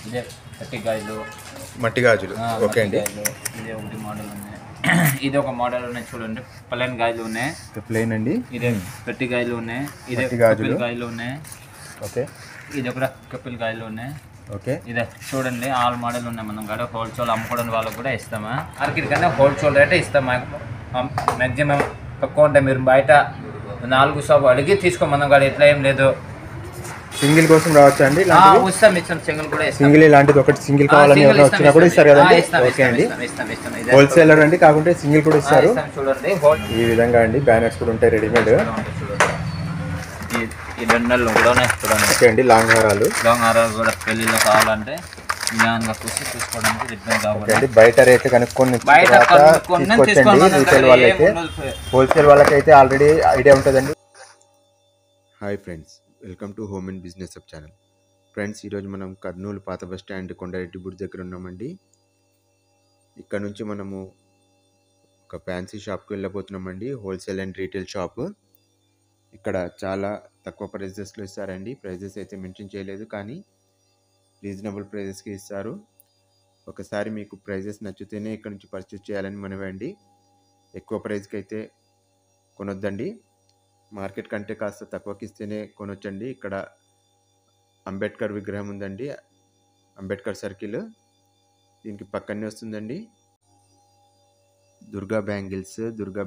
ఇదే మట్టి గాజులు ఓకే అండి. ఇదే ఒకటి మోడల్ ఉన్నాయి. ఇది ఒక మోడల్ ఉన్నాయి చూడండి. ప్లెయిన్ గాజులు ఉన్నాయి. ప్లెయిన్ అండి. ఇదే గట్టి గాజులు ఉన్నాయి. ఇదే గాజులు ఉన్నాయి. ఓకే. ఇది ఒక కపిల్ గాజులు ఉన్నాయి. ఓకే. ఇదే చూడండి ఆల్ మోడల్ ఉన్నాయి. మనం కూడా హోల్సేల్ అమ్ముకోవడం వాళ్ళకి కూడా ఇస్తామా. మార్కెట్ కన్నా హోల్సేల్ రేటే ఇస్తాం. మ్యాక్సిమం తక్కువ ఉంటే మీరు బయట 4 షాపు అడిగి తీసుకో. మనం కూడా ఎట్లా ఏం లేదు. సింగిల్ కోసం రావచ్చా అండి? ఇస్తాం సింగిల్ కూడా. సింగిల్ ఇలాంటిది ఒకటి సింగిల్ కావాలని ఎవరైనా వచ్చినా కూడా ఇస్తారు కదండి. ఓకే అండి. హోల్సేలర్ అండి కాకుంటే సింగిల్ కూడా ఇస్తారు. చూడండి ఈ విధంగా అండి. బ్యానర్స్ కూడా ఉంటాయి రెడీమేడ్. ఈ దండలు కూడా చూడండి. ఓకే అండి. లాంగ్ హారాలు కూడా పెళ్లిలో కావాలంటే తీసుకోవడానికి రిబ్బన్ కావాలి. బయట రేట్లు కనుక్కొని రీటైల్ వాళ్ళైతే హోల్సేల్ వాళ్ళకైతే ఆల్రెడీ ఐడియా ఉంటుందండి. Hi friends, welcome to home and business up channel. Friends, ఈరోజు మనం కర్నూలు పాత బస్ స్టాండ్ కొండారెడ్డి గుడి దగ్గర ఉన్నామండి. ఇక్కడ నుంచి మనము ఒక ఫ్యాన్సీ షాప్కి వెళ్ళబోతున్నామండి. Wholesale and retail shop. ఇక్కడ చాలా తక్కువ ప్రైజెస్లో ఇస్తారండి. ప్రైజెస్ అయితే మెన్షన్ చేయలేదు, కానీ రీజనబుల్ ప్రైజెస్కి ఇస్తారు. ఒకసారి మీకు ప్రైజెస్ నచ్చితేనే ఇక్కడ నుంచి పర్చేస్ చేయాలని మనవండి. ఎక్కువ ప్రైస్కి అయితే కొనొద్దండి. మార్కెట్ కంటే కాస్త తక్కువకి ఇస్తేనే కొనొచ్చండి. ఇక్కడ అంబేద్కర్ విగ్రహం ఉందండి, అంబేద్కర్ సర్కిల్. దీనికి పక్కనే వస్తుందండి దుర్గా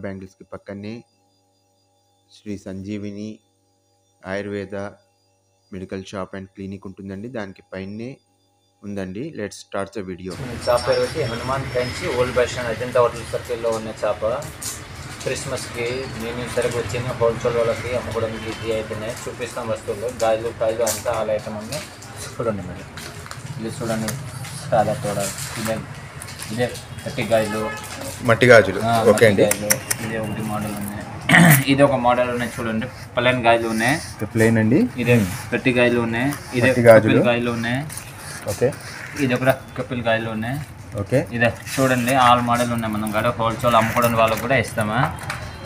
బ్యాంగిల్స్కి పక్కనే Shri Sanjeevini Ayurveda medical shop and clinic ఉంటుందండి. దానికి పైనే ఉందండి. Let's start the video. Shop పేరు వచ్చి Hanuman friends old bus stand Ajanta hotel సర్కిల్లో ఉన్న షాప్. క్రిస్మస్కి నేను సరిగ్గా వచ్చిన హోల్సేల్ వాళ్ళకి అమ్ముకోవడానికి ఈజీ అయిపోయినాయి. చూపిస్తాం వస్తువులు, గాజులు అంతా ఆల్ ఐటమ్ ఉంది. చూడండి మరి. ఇది చూడండి సాదా తోడ. ఇదే మట్టి గాజులు. ఓకే అండి. ఇదే ఒకటి మోడల్ ఉన్నాయి. ఇది ఒక మోడల్ ఉన్నాయి చూడండి. ప్లెయిన్ గాజులు ఉన్నాయి. ప్లెయిన్ అండి. ఇదే గట్టి గాజులు ఉన్నాయి. ఇదే గాజులు ఉన్నాయి. ఓకే. ఇది ఒక కపిల్ గాజులు ఉన్నాయి. ఓకే. ఇదే చూడండి ఆల్ మోడల్ ఉన్నాయి. మనం కూడా హోల్సేల్ అమ్ముకోవడం వాళ్ళకి కూడా ఇస్తామా.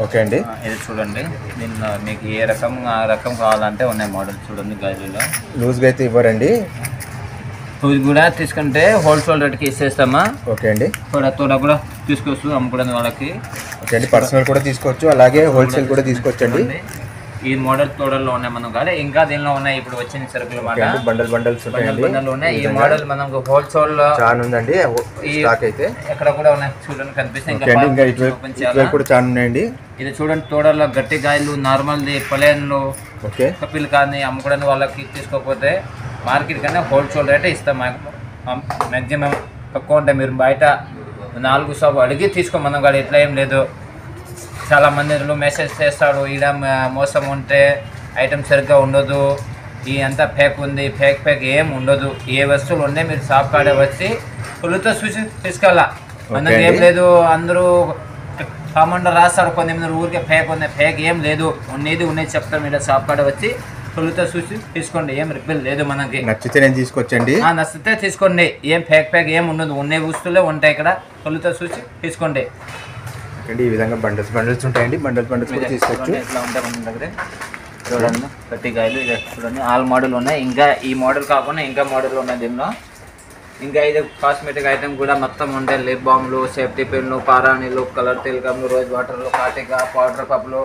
ఓకే అండి. ఇది చూడండి. దీనిలో మీకు ఏ రకం ఆ రకం కావాలంటే ఉన్నాయి మోడల్. చూడండి గాజుల్లో లూజ్గా అయితే ఇవ్వరండి. ఇది కూడా తీసుకుంటే హోల్సేల్ రేట్కి ఇచ్చేస్తామా. ఓకే అండి. తోడ కూడా తీసుకోవచ్చు అమ్ముకోవడం వాళ్ళకి. ఓకే అండి. పర్సనల్ కూడా తీసుకోవచ్చు, అలాగే హోల్సేల్ కూడా తీసుకోవచ్చు అండి. ఈ మోడల్ తోడల్లో ఉన్నాయి మనం కాదు, ఇంకా దీనిలో ఉన్నాయి ఇప్పుడు వచ్చిన సరుకులు మాట. బండల్స్ ఉన్నాయి. ఈ మోడల్ మనకు హోల్సేల్ చాలా ఉందండి. స్టాక్ అయితే ఎక్కడ కూడా ఉన్నాయి చూడండి, కనిపిస్తాయి. ఇంకా కూడా చాలా ఉన్నాయండి. ఇది చూడండి తోడల్లో గట్టి గాయలు, నార్మల్ది ప్లెయిన్లు. ఓకే. కపిల్ కానీ అమ్ముకోవడానికి వాళ్ళకి తీసుకోకపోతే మార్కెట్ కన్నా హోల్సేల్ రేటే ఇస్తాం. మ్యాక్సిమం తక్కువ ఉంటే మీరు బయట 4 షాపు అడిగి తీసుకో. మనం కూడా ఎట్లా ఏం లేదు. చాలా మంది మెసేజ్ చేస్తాడు, ఈడ మోసం ఉంటే ఐటమ్ సరిగ్గా ఉండదు, ఈ అంతా ఫేక్ ఉంది. ఫేక్ ఏం ఉండదు. ఏ వస్తువులు ఉండే మీరు షాప్ కాడే వచ్చి పులుతో చూసి తీసుకెళ్ళా. మనకి ఏం లేదు. అందరూ కామెంట్ రాస్తాడు కొంతమంది ఊరికే ఫేక్ ఉంది. ఫేక్ ఏం లేదు, ఉన్నది చెప్తాం. మీరు షాప్ కాడ వచ్చి పులుతో చూసి తీసుకోండి. ఏం రిపేర్ లేదు. మనకి నచ్చితే నేను తీసుకొచ్చండి. నచ్చితే తీసుకోండి. ఏం ఫేక్ ఏం ఉండదు. ఉన్న వస్తువులే ఉంటాయి ఇక్కడ. పులుతో చూసి తీసుకోండి. ఈ విధంగా బండల్స్ ఉంటాయండి. బండల్స్ కూడా తీసుకోవచ్చు. ఇట్లా ఉంటాయి మన దగ్గర. చూడండి గట్టి గాయలు. ఇది చూడండి ఆల్ మోడల్ ఉన్నాయి. ఇంకా ఈ మోడల్ కాకుండా ఇంకా మోడల్ ఉన్నాయి దీనిలో. ఇంకా ఇది కాస్మెటిక్ ఐటమ్ కూడా మొత్తం ఉంటాయి. లిప్ బామ్లు, సేఫ్టీ పిన్లు, పారాణీలు, కలర్ తిలకంలు, రోజ్ వాటర్లు, కాటిక, పౌడర్ కప్లు,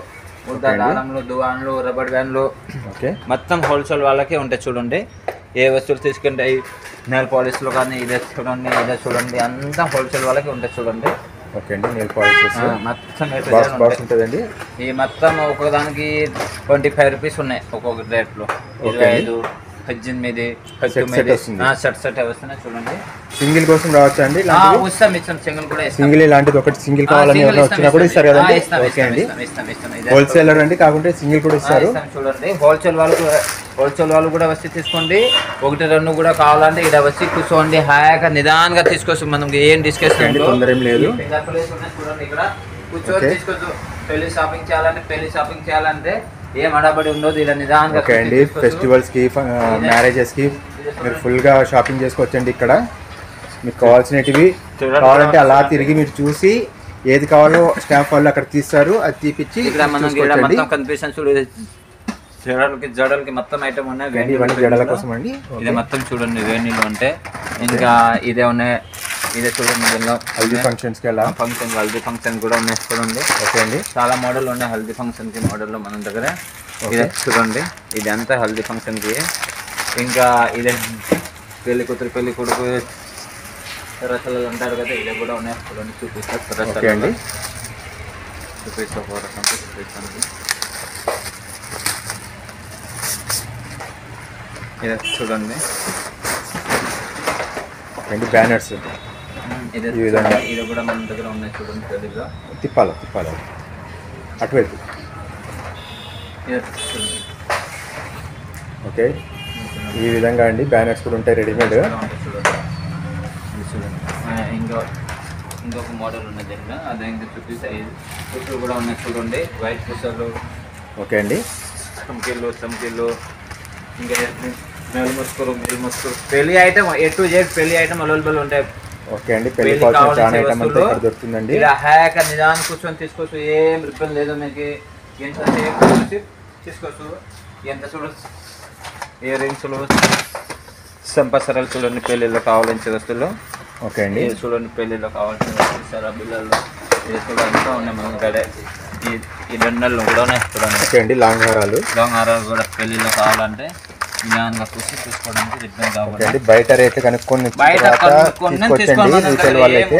దానంలు, దువాన్లు, రబ్బర్ బ్యాండ్లు. ఓకే. మొత్తం హోల్సేల్ వాళ్ళకే ఉంటాయి. చూడండి ఏ వస్తువులు తీసుకుంటే నెయిల్ పాలిష్లు కానీ ఇదే చూడండి అంతా హోల్సేల్ వాళ్ళకి ఉంటాయి. చూడండి. ఓకే అండి. నెయిల్ పాలిష్ మొత్తం ఉంటుందండి. ఈ మొత్తం ఒక్కొక్కదానికి 25 రూపీస్ ఉన్నాయి. ఒక్కొక్క రేట్లో 25, 18, 19 సెట్ వస్తున్నాయి. చూడండి. సింగిల్ కోసం రావచ్చా అండి? ఇస్తాం సింగిల్ కూడా. సింగిల్ ఇలాంటిది ఒకటి సింగిల్ కావాలని ఎవరైనా వచ్చినా కూడా ఇస్తారు కదండి. ఓకే అండి. హోల్సేలర్ అండి కాకుంటే సింగిల్ కూడా ఇస్తారు. చూడండి హోల్సేల్ వాళ్ళు కూడా వచ్చి తీసుకోండి. 1, 2 కూడా కావాలంటే ఇక్కడ వచ్చి కూర్చోండి. హాయిగా నిదానంగా తీసుకోవచ్చు. మనం ఏం డిస్కషన్ తొందర ఏం లేదు. చూడండి ఇక్కడ కూర్చొని తీసుకోవచ్చు. పెళ్లి షాపింగ్ చేయాలంటే ఏం అడబడి ఉండదు. ఇలా నిదానంగా. ఓకే అండి. ఫెస్టివల్స్ కి, మ్యారేజెస్ కి మీరు ఫుల్ గా షాపింగ్ చేసుకోవచ్చండి. ఇక్కడ మీకు కావాల్సినవి కావాలంటే అలా తిరిగి మీరు చూసి ఏది కావాలో స్టాంప్ వాళ్ళు అక్కడ తీస్తారు. అది తీపిచ్చి కనిపిస్తుంది. జడలకి మొత్తం ఐటమ్ ఉన్నాయి. జడల కోసం అండి. ఇది మొత్తం చూడండి వేణీలు అంటే ఇంకా ఇదే ఉన్నాయి, ఇదే చూడండి. దీనిలో హల్దీ ఫంక్షన్స్కి ఎలా హల్దీ ఫంక్షన్ కూడా ఉన్నాయి చూడండి. ఓకే అండి, చాలా మోడల్ ఉన్నాయి హల్దీ ఫంక్షన్కి మోడల్లో మన దగ్గర. ఇదే చూడండి, ఇది అంతా హల్దీ ఫంక్షన్కి. ఇంకా ఇదే పెళ్లి కూతురు పెళ్లి కొడుకు రసాలు ఉంటారు కదా, ఇదే కూడా ఉన్నాయి చూడండి. చూపిస్తారు అండి, చూపిస్తాను. ఇదే చూడండి, బ్యానర్స్ ఇదే ఈ విధంగా ఇది కూడా మన దగ్గర ఉన్నాయి చూడండి. పెళ్లిలో తిప్పాలి అటువైపు. ఇదే చూడండి. ఓకే, ఈ విధంగా అండి బ్యానర్స్ కూడా ఉంటాయి రెడీమేడ్. ఇంకొక మోడల్ ఉన్నది దీంట్లో, అదే ఇంకా చూపిస్తాయి. పుస్తలు కూడా ఉన్నాయి చూడండి, వైట్ పుస్తలు. ఓకే అండి, చమ్కీలు ఇంకా మేలు ముసుకులు పెళ్లి ఐటమ్ A to Z పెళ్లి ఐటమ్ అవైలబుల్ ఉంటాయి. ఓకే అండి, పెళ్లి కావాల్సిన చాలా ఐటమ్ అంతా ఇక్కడ దొరుకుతుందండి. ఇలా హ్యాక్ నిదానం కూర్చొని తీసుకోవచ్చు, ఏం రిపేర్ లేదు మీకు. ఎంత తీసుకోవచ్చు, ఎంత చూడవచ్చు. ఇయర్ రింగ్స్లు, సంపసరాలు చూడండి, పెళ్ళిళ్ళు కావాల్సిన వస్తువులు. ఓకే అండి, చూడండి పెళ్ళిళ్ళు కావాల్సిన వస్తువులు, సరా బిల్లలు, ఇది కూడా అంతా ఉన్నాయి మన దగ్గర. ఈ దండలు కూడా ఉన్నాయి చూడండి. ఓకే అండి, లాంగ్ హారాలు కూడా పెళ్ళిళ్ళు కావాలంటే నిదానంగా చూసి తీసుకోవడానికి రిటర్న్ కావాలి. బయట రేట్లు కనుక్కొని తీసుకొచ్చండి. రీటైల్ వాళ్ళైతే,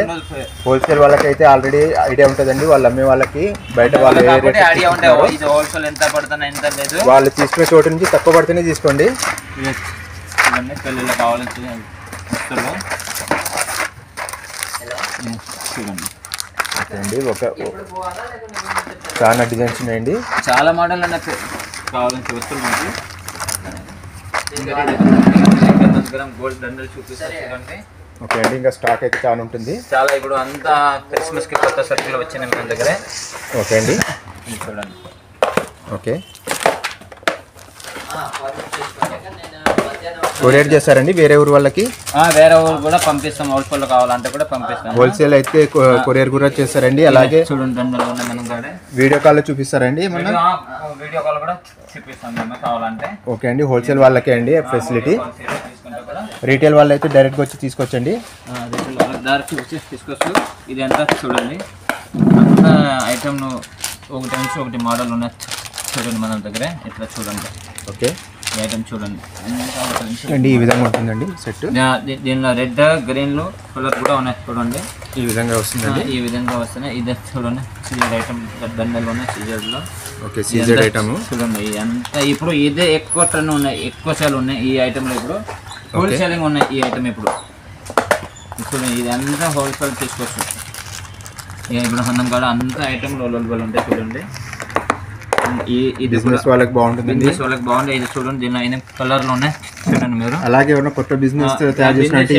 హోల్సేల్ వాళ్ళకైతే ఆల్రెడీ ఐడియా ఉంటుందండి. వాళ్ళు అమ్మే వాళ్ళకి బయట వాళ్ళు ఐడియా ఉంటాయి, ఇది హోల్సేల్ ఎంత పడుతున్నా ఎంత లేదు. వాళ్ళు తీసుకునే చోటు నుంచి తక్కువ పడితేనే తీసుకోండి. చూడండి పెళ్ళిళ్ళు కావాల్సిన వస్తువులు చూడండి. ఓకే అండి, చాలా డిజైన్స్ ఉన్నాయండి, చాలా మోడల్ ఉన్నాయి కావాల్సిన వస్తువులు మనకి. గోల్డ్ దండలు చూపిస్తారు చూడండి. ఓకే అండి, ఇంకా స్టాక్ అయితే చాలా ఉంటుంది. చాలా ఇప్పుడు అంతా క్రిస్మస్కి కొత్త సరుకులు వచ్చినాయి మన దగ్గర. ఓకే అండి, చూడండి. ఓకే, కొరియర్ చేస్తారండి వేరే ఊరు వాళ్ళకి? వేరే ఊరు కూడా పంపిస్తాం, హోల్సేల్ కావాలంటే కూడా పంపిస్తాం. హోల్సేల్ అయితే కొరియర్ కూడా చేస్తారండి. అలాగే చూడండి దండలు ఉన్నాయి మనం కాడ. వీడియో కాల్ చూపిస్తారండి ఏమన్నా? వీడియో కాల్ కూడా చూపిస్తాం మేము కావాలంటే. ఓకే అండి, హోల్సేల్ వాళ్ళకే అండి ఫెసిలిటీ. రీటైల్ వాళ్ళు అయితే డైరెక్ట్గా వచ్చి తీసుకొచ్చండి. రీటైల్ వాళ్ళకి డైరెక్ట్ వచ్చి తీసుకోవచ్చు. ఇది అంతా చూడండి, అంతా ఐటమ్ ఒకటి నుంచి ఒకటి మోడల్ ఉన్నాయి చూడండి మన దగ్గర. ఇట్లా చూడండి. ఓకే, ఈ ఐటమ్ చూడండి అండి, ఈ విధంగా ఉంటుందండి సెట్. దీనిలో రెడ్ గ్రీన్లు కలర్ కూడా ఉన్నాయి చూడండి. ఈ విధంగా వస్తుందండి, ఈ విధంగా వస్తున్నాయి. ఇదే చూడండి సీజర్ ఐటమ్, దండలు ఉన్నాయి సీజర్లో. ఓకే, సీజర్ ఐటమ్ చూడండి. ఇదంతా ఇప్పుడు ఇదే ఎక్కువ ట్రెండ్ ఉన్నాయి, ఎక్కువ సేల్ ఉన్నాయి ఈ ఐటమ్లో. ఇప్పుడు హోల్సేలింగ్ ఉన్నాయి ఈ ఐటమ్. ఇప్పుడు చూడండి, ఇది అంతా హోల్సేల్ తీసుకోవచ్చు. ఇప్పుడు మనం కూడా అంతా ఐటమ్లు అవైలబుల్ ఉంటాయి చూడండి. ఇది బిజినెస్ వాళ్ళకి బాగుంటుంది, బిజినెస్ వాళ్ళకి బాగుంది. ఇది చూడండి, దీనిలో అయిన కలర్లు ఉన్నాయి చూడండి మీరు. అలాగే ఎవరైనా కొత్త బిజినెస్ తయారు చేసినట్టు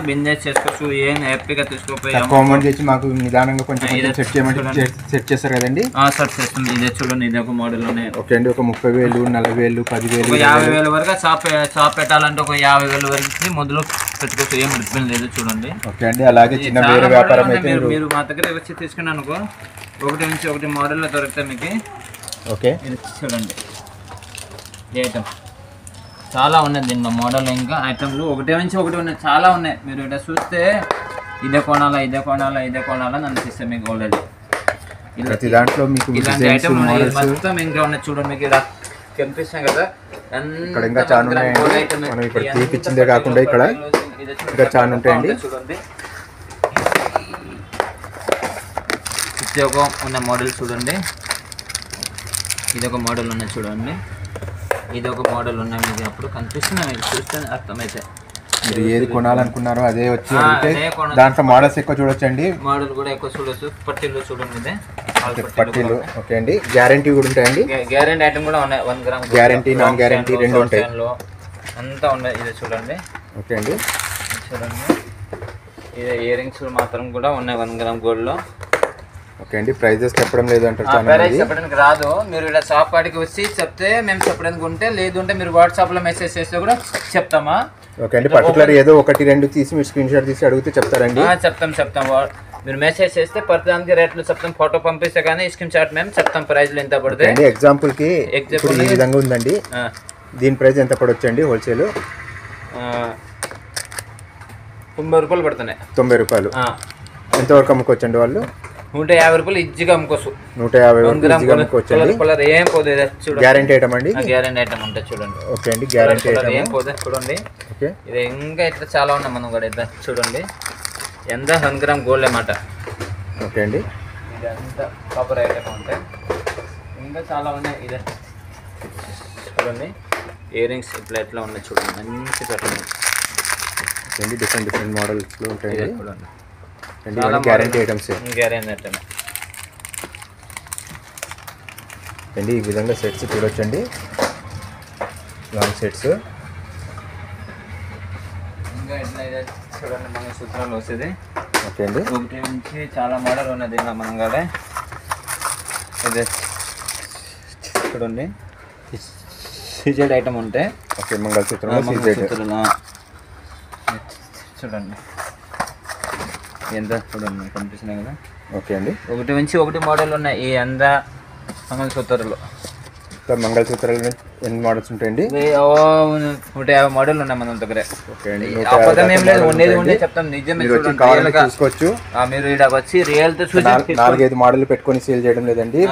బిజినెస్ చేసుకోవచ్చు, ఏం హ్యాపీగా తీసుకోపోయి కామెంట్ చేసి మాకు నిదానంగా కొంచెం సెట్ చేయమంటే సెట్ చేస్తారు కదండి. సెట్ చేస్తుంది. ఇదే చూడండి, ఇది ఒక మోడల్ ఉన్నాయి. ఓకే అండి, ఒక 30,000, 40,000, 10,000, 50,000 వరకు షాప్ పెట్టాలంటే ఒక 50,000 వరకు మొదలు పెట్టుకోవచ్చు, ఏం ఇబ్బంది లేదు చూడండి. ఓకే అండి, అలాగే చిన్న వేరే వ్యాపారం అయితే మీరు మా దగ్గర వచ్చి తీసుకుని అనుకో, ఒకటి నుంచి ఒకటి మోడల్లో దొరుకుతాయి మీకు. ఓకే, ఇది చూడండి, ఈ ఐటమ్ చాలా ఉన్నాయి దీనిలో మోడల్. ఇంకా ఐటమ్లు ఒకటి నుంచి ఒకటి ఉన్నాయి, చాలా ఉన్నాయి. మీరు ఇక్కడ చూస్తే ఇదే కొనాలా ఇదే కొనాలా ఇదే కొనాలా నన్ను ఇస్తే మీకు ఆల్రెడీ ప్రతి దాంట్లో మీకు ఇలాంటి ఐటమ్ మొత్తం ఇంకా ఉన్నాయి చూడండి. మీకు ఇలా కనిపిస్తాం కదా, ఇక్కడ ఇంకా చాలా ఉన్నాయండి. మనం ఇక్కడ తీపిచ్చిందే కాకుండా ఇక్కడ ఇంకా చాలా ఉంటాయండి. చూడండి, ఉద్యోగం ఉన్న మోడల్ చూడండి. ఇదొక మోడల్ ఉన్నాయి చూడండి, ఇదొక మోడల్ ఉన్నాయి. మీకు అప్పుడు కనిపిస్తున్నాయి, మీకు చూస్తే అర్థమైతే. మీరు ఏది కొనాలనుకున్నారో అదే వచ్చి అడిగితే దాంట్లో మోడల్స్ ఎక్కువ చూడొచ్చండి. మోడల్ కూడా ఎక్కువ చూడొచ్చు. పట్టీలు చూడండి, ఇదే పట్టీలు. ఓకే అండి, గ్యారంటీ కూడా ఉంటాయండి. గ్యారంటీ ఐటమ్ కూడా ఉన్నాయి. 1 గ్రామ్ గ్యారంటీ, నాన్ గ్యారంటీ రెండు ఉంటాయి, అంతా ఉన్నాయి. ఇది చూడండి. ఓకే అండి, చూడండి, ఇది ఇయర్ రింగ్స్ మాత్రం కూడా ఉన్నాయి 1 గ్రామ్ గోల్డ్లో. ఓకే అండి, ప్రైజెస్ చెప్పడం లేదు అంటారు. ప్రైస్ చెప్పడానికి రాదు, మీరు ఇలా షాప్ కాడికి వచ్చి చెప్తే మేము చెప్పడానికి ఉంటే, లేదు అంటే మీరు వాట్సాప్లో మెసేజ్ చేస్తే కూడా చెప్తామా. ఓకే అండి, పర్టికులర్ ఏదో 1-2 తీసి మీరు స్క్రీన్ షాట్ తీసి అడిగితే చెప్తారండి. చెప్తాం. మీరు మెసేజ్ చేస్తే ప్రతిదానికి రేట్లు చెప్తాం. ఫోటో పంపిస్తే కానీ స్క్రీన్ షాట్ మేము చెప్తాం, ప్రైజ్లు ఎంత పడుతుంది. ఎగ్జాంపుల్కి ఈ విధంగా ఉందండి, దీని ప్రైస్ ఎంత పడొచ్చండి హోల్సేల్? 90 రూపాయలు పడుతున్నాయి. 90 రూపాయలు. ఎంతవరకు అమ్ముకోవచ్చండి వాళ్ళు? 150 రూపాయలు ఈజీగా అమ్ముకోవచ్చు. 150 అమ్ముకోవచ్చండి. కలర్ ఏం పోదు. చూడండి, గ్యారంటీ ఐటమ్ అండి. గ్యారంటీ ఐటమ్ ఉంటుంది చూడండి. ఓకే అండి, గ్యారంటీ ఐటమ్ ఏం పోదు. చూడండి, ఓకే. ఇది ఇంకా ఇట్లా చాలా ఉన్నాయి మనం కూడా. ఇట్లా చూడండి, ఎంత 100 గ్రామ్ గోల్డ్ అన్నమాట. ఓకే అండి, ఇదంతా కాపర్ ఐటమ్ ఉంటాయి. ఇంకా చాలా ఉన్నాయి. ఇదే చూడండి, ఇయర్ రింగ్స్ ఇట్లా ఎట్లా ఉన్నాయి చూడండి, మంచి పెట్టండి. డిఫరెంట్ మోడల్స్లో ఉంటాయి చూడండి. Guarantee items. గ్యారంటీ ఐటమ్ అండి. ఈ విధంగా సెట్స్ చూడొచ్చండి, లాంగ్ సెట్స్. ఇంకా ఎట్లా ఇదే చూడండి, మన సూత్రాలు వస్తుంది. ఓకే అండి, ఒకటి నుంచి చాలా మోడల్ ఉన్నది ఇలా మనం కూడా. ఇదే చూడండి, సీజెడ్ ఐటమ్ ఉంటాయి. ఓకే, మంగళసూత్రం చూడండి ఎంత చూడండి కనిపిస్తున్నాయి కదా. ఓకే అండి, ఒకటి నుంచి ఒకటి మోడల్ ఉన్నాయి ఈ అంద మంగళసూత్రాలు. మంగళసూత్రాలు ఎన్ని మోడల్స్ ఉంటాయండి? 150 మోడల్ ఉన్నాయి మన దగ్గర. ఓకే అండి, అబద్ధం ఏం లేదు, ఉండేది చెప్తాం, నిజమే. చూసుకోవచ్చు. మీరు ఇక్కడ వచ్చి రియల్ తో చూసి 4-5 మోడల్ పెట్టుకొని సేల్ చేయడం లేదండి.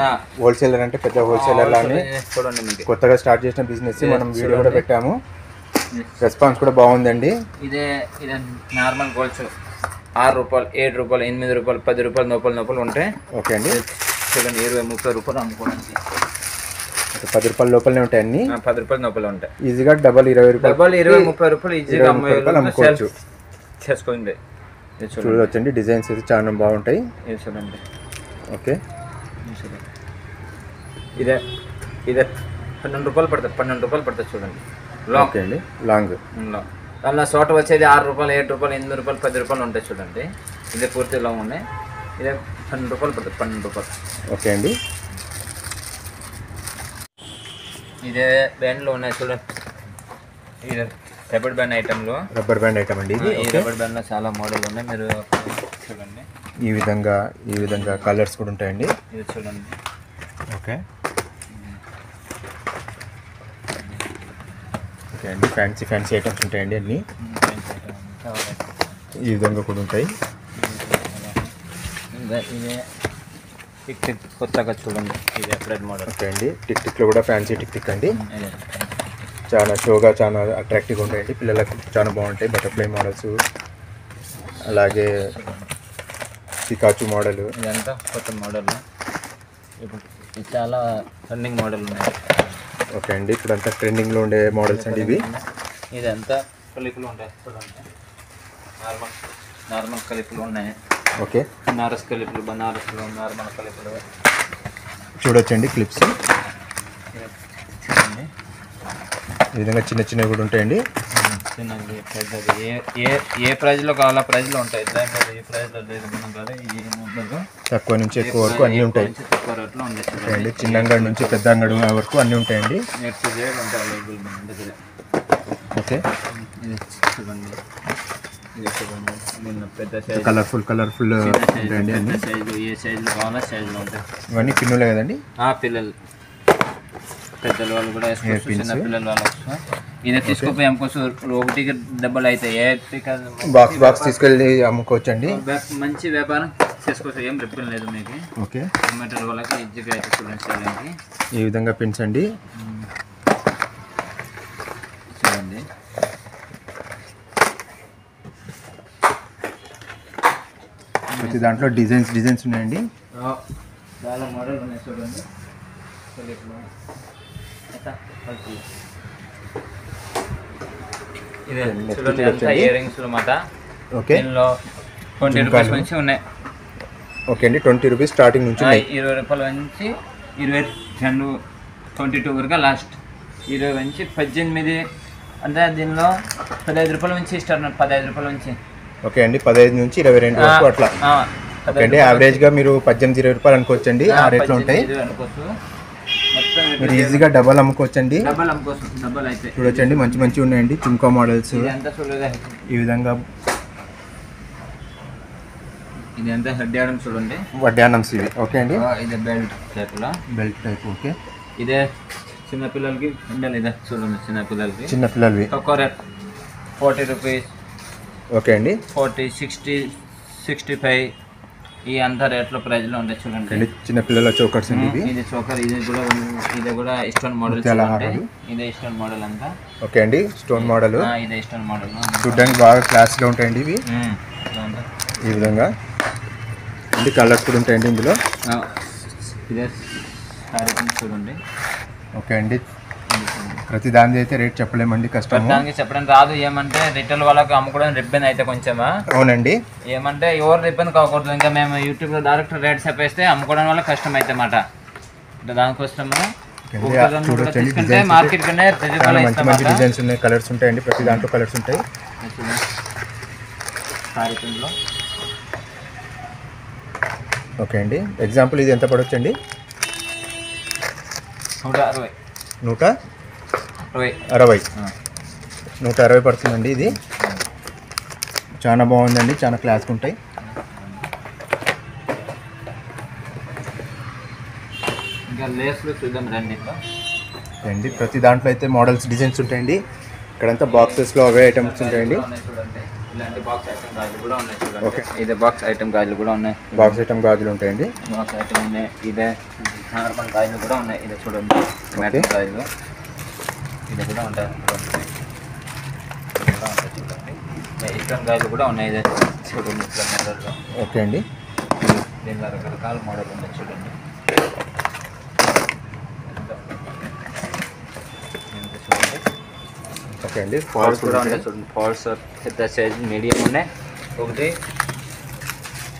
హోల్సేలర్ అంటే పెద్ద హోల్సేలర్ లానే చూడండి. మీకు కొత్తగా స్టార్ట్ చేసిన బిజినెస్, మనం వీడియో కూడా పెట్టాము, రెస్పాన్స్ కూడా బాగుందండి. ఇదే నార్మల్ గోల్డ్స్ 6 రూపాయలు, 7 రూపాయలు, 8 రూపాయలు, 10 రూపాయలు లోపల ఉంటాయి. ఓకే అండి, చూడండి 20-30 రూపాయలు అమ్ముకోవడానికి. 10 రూపాయల లోపలనే ఉంటాయి అన్ని. 10 రూపాయల లోపల ఉంటాయి. ఈజీగా డబల్ 20 రూపాయలు, 20-30 రూపాయలు ఈజీగా అమ్ముకోవచ్చు. చేసుకోండి. చూడవచ్చండి, డిజైన్స్ అయితే చాలా బాగుంటాయి. ఇది చూడండి. ఓకే, ఇదే 12 రూపాయలు పడుతుంది. 12 రూపాయలు పడుతుంది చూడండి. ఓకే అండి, లాంగ్. అలా చోట వచ్చేది 6 రూపాయలు, 7 రూపాయలు, 8 రూపాయలు, 10 రూపాయలు ఉంటాయి చూడండి. ఇదే పూర్తి లాంగ్ ఉన్నాయి. ఇదే 12 రూపాయలు పడుతుంది. 12 రూపాయలు. ఓకే అండి, ఇదే బ్యాండ్లో ఉన్నాయి చూడండి. ఇది రబ్బర్ బ్యాండ్ ఐటెంలో. రబ్బర్ బ్యాండ్ ఐటమ్ అండి ఇది. ఈ రబ్బర్ బ్యాండ్లో చాలా మోడల్ ఉన్నాయి, మీరు చూడండి. ఈ విధంగా కలర్స్ కూడా ఉంటాయండి. ఇది చూడండి. ఓకే ఓకే అండి, ఫ్యాన్సీ ఐటమ్స్ ఉంటాయండి అన్నీ. ఈ విధంగా కూడా ఉంటాయి. ఇదే టిక్ కొత్తగా చూడండి, ఇది అప్డేట్ మోడల్. ఓకే అండి, టిక్లో కూడా ఫ్యాన్సీ టిక్ అండి. చాలా షోగా, చాలా అట్రాక్టివ్గా ఉంటాయండి, పిల్లలకు చాలా బాగుంటాయి. బటర్ఫ్లై మోడల్స్, అలాగే పికాచు మోడల్. ఇదంతా కొత్త మోడల్, ఇప్పుడు ఇది చాలా రన్నింగ్ మోడల్ ఉన్నాయి. ఓకే అండి, ఇప్పుడు అంతా ట్రెండింగ్లో ఉండే మోడల్స్ అండి ఇవి. ఇదంతా కలిపులు ఉంటాయి చూడండి, నార్మల్ కలిపులు ఉన్నాయి. ఓకే, బనారస్ కలిపులు, బనారస్లో నార్మల్ కలిపులు చూడొచ్చండి. క్లిప్స్ చూడండి, ఈ విధంగా చిన్నవి కూడా ఉంటాయండి. చిన్నది పెద్దది ఏ ప్రైజ్లో కావాలో ప్రైజ్లో ఉంటాయి. ఏ ప్రైజ్లో లేదు మనం కదా. ఈ మోడల్ తక్కువ నుంచి ఎక్కువ వరకు అన్నీ ఉంటాయి. తక్కువ రేట్లో ఉంటాయి. చిన్న అంగడి నుంచి పెద్ద అంగడి వరకు అన్నీ ఉంటాయండి. నెట్ రేట్ ఉంటాయి అవైలబుల్ మన దగ్గర. ఓకే, ఇది చూడండి. ఇది చూడండి, నిన్న పెద్ద సైజ్, కలర్ఫుల్ ఉంటాయండి అన్ని. సైజు ఏ సైజులో కావాలో సైజులో ఉంటాయి. ఇవన్నీ పిన్నులే కదండి. పిల్లలు పెద్దల వాళ్ళు కూడా వేసుకోవచ్చు, చిన్న పిల్లల వాళ్ళు. ఇదే తీసుకుపోయి అమ్ముకోవచ్చు. ఒకటికి డబ్బులు అయితే బాక్స్ తీసుకెళ్ళి అమ్ముకోవచ్చు అండి. మంచి వ్యాపారం చేసుకోవచ్చు, ఏం రిప్పన్ లేదు మీకు. ఓకే, మెటీరియల్ వాళ్ళకి ఈజీగా అయితే చూడండి. ఈ విధంగా పిన్స్ అండి చూడండి. ప్రతి దాంట్లో డిజైన్స్ ఉన్నాయండి. చాలా మోడల్ ఉన్నాయి చూడండి. ఇదే చూడండి, అంతా ఇయర్ రింగ్స్ అన్నమాట. ఓకే, దీనిలో 20 రూపీస్ నుంచి ఉన్నాయి. ఓకే అండి, 20 రూపీస్ స్టార్టింగ్ నుంచి ఉన్నాయి. 20 రూపాయల నుంచి 22, 22 వరకు లాస్ట్. 20 నుంచి 18 అంటే దీనిలో 15 రూపాయల నుంచి స్టార్ట్. 15 రూపాయల నుంచి. ఓకే అండి, 15 నుంచి 22 వరకు అట్లా. ఓకే అండి, యావరేజ్గా మీరు 18-20 రూపాయలు అనుకోవచ్చు అండి. ఆ రేట్లో ఉంటాయి. మీరు ఈజీగా డబల్ అమ్ముకోవచ్చండి. డబల్ అయితే చూడొచ్చండి, మంచి ఉన్నాయండి. చుమ్కా మోడల్స్ ఈ విధంగా. ఇది అంతా హెడ్ ఆడమ్ చూడండి, వడ్డానమ్స్ ఇవి. ఓకే అండి, ఇది బెల్ట్ టైప్. ఓకే, ఇదే చిన్నపిల్లలకి ఉండాలి. ఇదే చూడండి, చిన్నపిల్లలవి తక్కువ రేట్ 40 రూపీస్, ఓకే అండి. 40, 60, 65 ఈ అంత రేట్లో ప్రైజ్లో ఉండే చూడండి. చిన్న పిల్లల చోకర్స్ అండి ఇవి. ఇది చోకర్, ఇది కూడా స్టోన్ మోడల్. ఇదే స్టోన్ మోడల్ అంతా. ఓకే అండి, స్టోన్ మోడల్. ఇదే స్టోన్ మోడల్. చూడడానికి బాగా క్లాస్గా ఉంటాయండి ఇవి. ఈ విధంగా ఇది కలర్స్ కూడా ఉంటాయండి ఇందులో. ఇదే సారీ చూడండి. ఓకే అండి, ప్రతి దాని అయితే రేట్ చెప్పలేమండి, కష్టం చెప్పడం రాదు. ఏమంటే రిటైల్ వాళ్ళకి అమ్ముకోవడం రిబ్బన్ అయితే కొంచెమా. అవునండి, ఏమంటే ఎవరు రిబ్బన్ కాకూడదు. ఇంకా మేము యూట్యూబ్లో డైరెక్ట్ రేట్ చెప్పేస్తే అమ్ముకోవడం వల్ల కష్టం అయితే అన్నమాట. దానికోసం మార్కెట్ కన్నా మంచి మంచి డిజైన్స్ ఉన్నాయి, కలర్స్ ఉంటాయండి. ప్రతి దాంట్లో కలర్స్ ఉంటాయి. ఓకే అండి, ఎగ్జాంపుల్ ఇది ఎంత పడవచ్చండి? 160. 160 పడుతుందండి. ఇది చాలా బాగుందండి, చాలా క్లాస్గా ఉంటాయి. ఇంకా లేస్లు చూద్దాం రండి. అండి ప్రతి దాంట్లో అయితే మోడల్స్, డిజైన్స్ ఉంటాయండి. ఇక్కడంతా బాక్సెస్లో అవే ఐటమ్స్ ఉంటాయండి. ఇలాంటి బాక్స్ ఐటమ్ గాజులు కూడా ఉన్నాయి చూడండి. ఓకే, ఇదే బాక్స్ ఐటమ్ గాజులు కూడా ఉన్నాయి. బాక్స్ ఐటమ్ గాజులు ఉంటాయండి. బాక్స్ ఐటమ్ ఉన్నాయి. ఇదే నార్మల్ గాజులు కూడా ఉన్నాయి. ఇదే చూడండి, మెటల్ గాజులు. ఇది కూడా ఉంటాయి చూడండి. ఇష్టం గాజులు కూడా ఉన్నాయి. ఇదే చూడండి, ఇట్లా మోడల్లో. ఓకే అండి, దీనిలో రకరకాల మోడల్ ఉన్నాయి చూడండి. ఓకే అండి, ఫాల్స్ కూడా ఉన్నాయి చూడండి. ఫాల్స్ పెద్ద సైజ్, మీడియం ఉన్నాయి. ఒకటి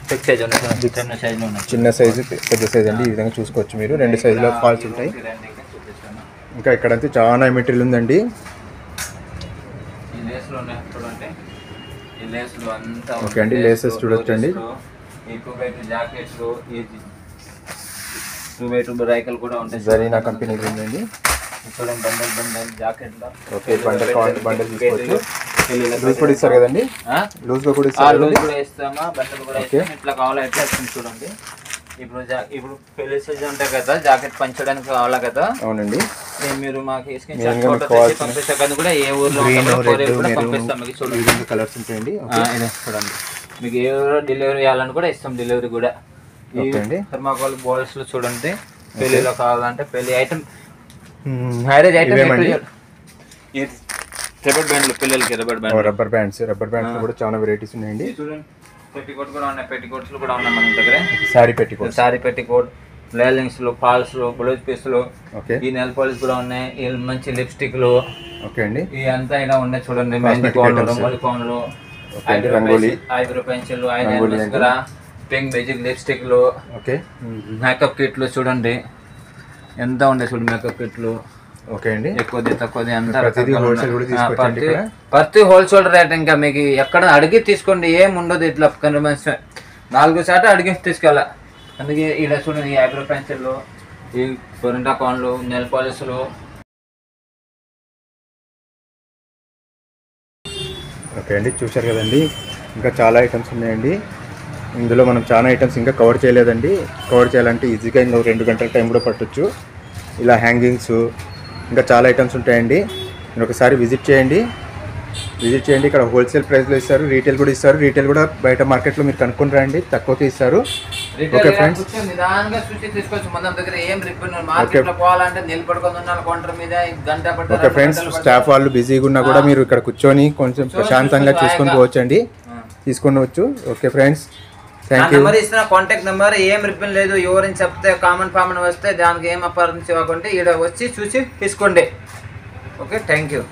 బిగ్ సైజ్ ఉన్నాయి, చిన్న సైజులో ఉన్నాయి. చిన్న సైజు, పెద్ద సైజ్ అండి. ఈ విధంగా చూసుకోవచ్చు మీరు. 2 సైజులో ఫాల్స్ ఉంటాయి. ఇంకా ఇక్కడంతా చాలా మెటీరియల్ ఉందండి. ఈ లేస్లు ఉన్నాయి చూడండి. ఈ లేస్లు అంతా. ఓకే అండి, లేసెస్ చూడొచ్చండి. ఈ 2x2 జాకెట్లు, ఈ 2x2 రైకలు కూడా ఉంటాయి. జరీనా కంపెనీ ఉందండి. చూడండి, బండల్ జాకెట్లో. ఓకే, బండల్ తీసుకోవచ్చు. లూజ్ కూడా ఇస్తారు కదండి, లూజ్గా కూడా ఇస్తారు. లూజ్ కూడా ఇస్తామా, బట్టలు కూడా ఇస్తాం. ఇట్లా కావాలంటే వస్తుంది చూడండి. ఇప్పుడు పెళ్లి సీజన్ ఉంటాయి కదా, జాకెట్ పంచడానికి కావాలా కదా. అవునండి, మీరు మాకు పంపిస్తాం కూడా. ఏ ఊర్లో పంపిస్తాం మీకు చూడండి. కలర్స్ ఉంటాయండి. ఇదే చూడండి, మీకు ఏ ఊరు డెలివరీ చేయాలని కూడా ఇస్తాం, డెలివరీ కూడా. థర్మాకోల్ బాల్స్ లో చూడండి, పెళ్లిలో కావాలంటే పెళ్లి ఐటమ్, మ్యారేజ్ ఐటమ్. రబ్బర్ బ్యాండ్లు పిల్లలకి, రబ్బర్ బ్యాండ్స్ కూడా చాలా వెరైటీస్ ఉన్నాయండి. చూడండి, పెట్టికోట్ కూడా ఉన్నాయి. పెట్టికోట్స్ కూడా ఉన్నాయి మన దగ్గర. సారీ పెట్టికోట్, లైలింగ్స్లు, ఫాల్స్లు, బ్లౌజ్ పీస్లు. ఓకే, ఈ నెల్ పాలిష్ కూడా ఉన్నాయి. ఈ మంచి లిప్స్టిక్లు. ఓకే అండి, ఈ అంతా ఇలా ఉన్నాయి చూడండి. మెహందీ కోన్లు, రంగోలి కోన్లు, eyebrow pencil, eyeliner mascara, pink basic లిప్స్టిక్లు. ఓకే, మేకప్ కిట్లు చూడండి ఎంత ఉండే చూడండి. మేకప్ కిట్లు. ఓకే అండి, ఎక్కువది తక్కువది అంతా ప్రతి హోల్సేల్ రేట్. ఇంకా మీకు ఎక్కడ అడిగి తీసుకోండి, ఏం ఉండదు. ఇట్లా 4 శాతం అడిగి తీసుకెళ్ళా. అందుకే ఇలా చూడండి, ఈ ఐబ్రో పెన్సిల్, ఈ కొరింటా కోన్లు, నెల్ పాలిష్లు. ఓకే అండి, చూశారు కదండి, ఇంకా చాలా ఐటమ్స్ ఉన్నాయండి. ఇందులో మనం చాలా ఐటమ్స్ ఇంకా కవర్ చేయలేదండి. కవర్ చేయాలంటే ఈజీగా ఇంకా 2 గంటల టైం కూడా పట్టొచ్చు. ఇలా హ్యాంగింగ్స్, ఇంకా చాలా ఐటమ్స్ ఉంటాయండి. మీరు ఒకసారి విజిట్ చేయండి. ఇక్కడ హోల్సేల్ ప్రైస్లో ఇస్తారు, రీటైల్ కూడా ఇస్తారు. రీటైల్ కూడా బయట మార్కెట్లో మీరు కనుక్కొని రండి, తక్కువకి ఇస్తారు. Okay friends, okay friends, staff వాళ్ళు బిజీగా ఉన్నా కూడా మీరు ఇక్కడ కూర్చొని కొంచెం ప్రశాంతంగా చూసుకొని పోవచ్చండి, తీసుకొని. Okay friends, thank you. Contact number ఏం రిపన్ లేదు. ఎవరైనా చెప్తే కామన్ వస్తే దానికి ఏం అపారం ఇవ్వకండి, ఇక్కడ వచ్చి చూసి తీసుకోండి. Okay, thank you.